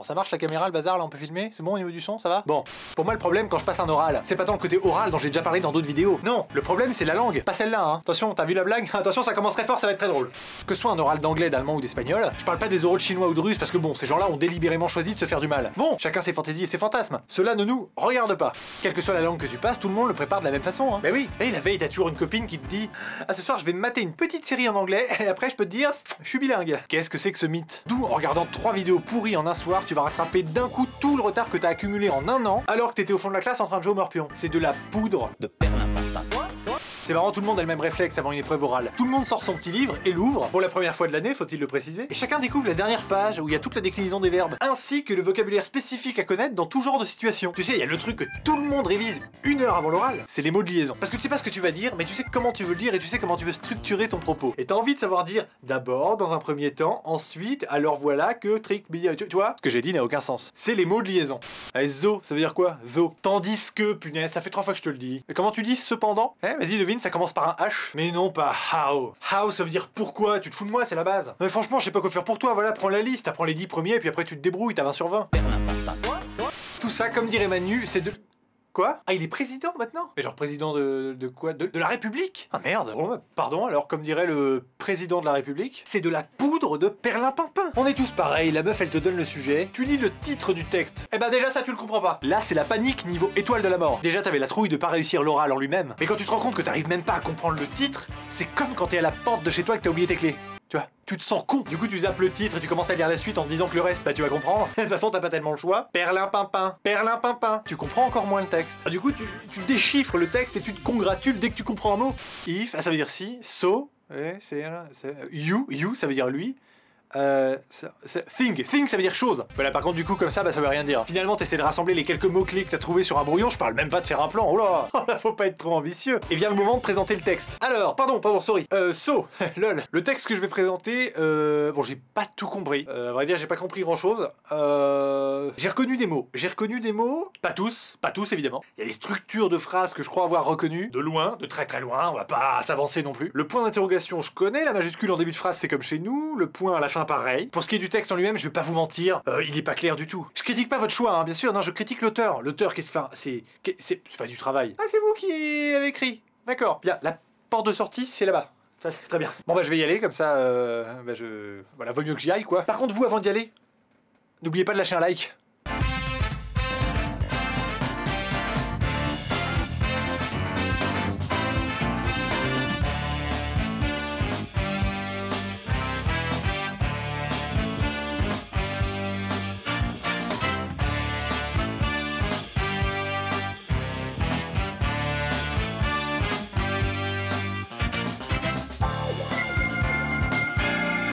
ça marche la caméra, le bazar, là on peut filmer? C'est bon au niveau du son, ça va? Bon, pour moi le problème quand je passe un oral, c'est pas tant le côté oral dont j'ai déjà parlé dans d'autres vidéos. Non, le problème c'est la langue, pas celle-là hein. Attention, t'as vu la blague? Attention, ça commence très fort, ça va être très drôle. Que ce soit un oral d'anglais, d'allemand ou d'espagnol, je parle pas des oraux de chinois ou de russe parce que bon, ces gens-là ont délibérément choisi de se faire du mal. Bon, chacun ses fantaisies et ses fantasmes. Cela ne nous regarde pas. Quelle que soit la langue que tu passes, tout le monde le prépare de la même façon hein. Bah oui, et la veille t'as toujours une copine qui te dit ah ce soir je vais me mater une petite série en anglais et après je peux te dire je suis bilingue. Qu'est-ce que c'est que ce mythe? D'où en regardant 3 vidéos pourries en un soir, tu vas rattraper d'un coup tout le retard que t'as accumulé en un an alors que t'étais au fond de la classe en train de jouer au morpion. C'est de la poudre de perlimpinpin. C'est marrant, tout le monde a le même réflexe avant une épreuve orale. Tout le monde sort son petit livre et l'ouvre, pour la première fois de l'année, faut-il le préciser, et chacun découvre la dernière page où il y a toute la déclinaison des verbes, ainsi que le vocabulaire spécifique à connaître dans tout genre de situation. Tu sais, il y a le truc que tout le monde révise 1 heure avant l'oral, c'est les mots de liaison. Parce que tu sais pas ce que tu vas dire, mais tu sais comment tu veux le dire et tu sais comment tu veux structurer ton propos. Et t'as envie de savoir dire d'abord, dans un premier temps, ensuite, alors voilà que trick, tu vois, ce que j'ai dit n'a aucun sens. C'est les mots de liaison. Allez, zo, ça veut dire quoi? Zo. Tandis que, punaise, ça fait 3 fois que je te le dis. Et comment tu dis cependant? Vas-y, devine, ça commence par un H. Mais non, pas how. How, ça veut dire pourquoi, tu te fous de moi, c'est la base. Mais franchement, je sais pas quoi faire pour toi, voilà, prends la liste, apprends les 10 premiers, puis après tu te débrouilles, t'as 20 sur 20. Tout ça, comme dirait Manu, c'est de... Quoi? Ah, il est président maintenant? Mais genre président de quoi? De la République? Ah merde, pardon, alors comme dirait le président de la République, c'est de la poudre de perlimpinpin. On est tous pareils, la meuf elle te donne le sujet, tu lis le titre du texte, et ben déjà ça tu le comprends pas. Là c'est la panique niveau étoile de la mort. Déjà t'avais la trouille de pas réussir l'oral en lui-même, mais quand tu te rends compte que t'arrives même pas à comprendre le titre, c'est comme quand t'es à la porte de chez toi et que t'as oublié tes clés. Tu vois, tu te sens con. Du coup, tu zappes le titre et tu commences à lire la suite en te disant que le reste, bah tu vas comprendre. De toute façon, t'as pas tellement le choix. Perlimpinpin, perlimpinpin. Tu comprends encore moins le texte. Du coup, tu déchiffres le texte et tu te congratules dès que tu comprends un mot. If, ça veut dire si. So, c'est you, ça veut dire lui. Thing ça veut dire chose. Voilà, par contre du coup comme ça bah ça veut rien dire. Finalement t'essaies de rassembler les quelques mots-clés que t'as trouvés sur un brouillon, je parle même pas de faire un plan, oh là, faut pas être trop ambitieux. Et vient le moment de présenter le texte. Alors, pardon, sorry. Lol. Le texte que je vais présenter, bon j'ai pas tout compris. À vrai dire j'ai pas compris grand chose. J'ai reconnu des mots, pas tous évidemment. Il y a des structures de phrases que je crois avoir reconnues, de loin, de très très loin, on va pas s'avancer non plus. Le point d'interrogation je connais, la majuscule en début de phrase c'est comme chez nous, le point à la fin pareil. Pour ce qui est du texte en lui-même, je vais pas vous mentir, il est pas clair du tout. Je critique pas votre choix, hein, bien sûr, non, je critique l'auteur. L'auteur, c'est pas du travail. Ah, c'est vous qui l'avez écrit. D'accord. Bien, la porte de sortie, c'est là-bas. Ça, c'est très bien. Bon, bah, je vais y aller, comme ça, voilà, vaut mieux que j'y aille, quoi. Par contre, vous, avant d'y aller, n'oubliez pas de lâcher un like.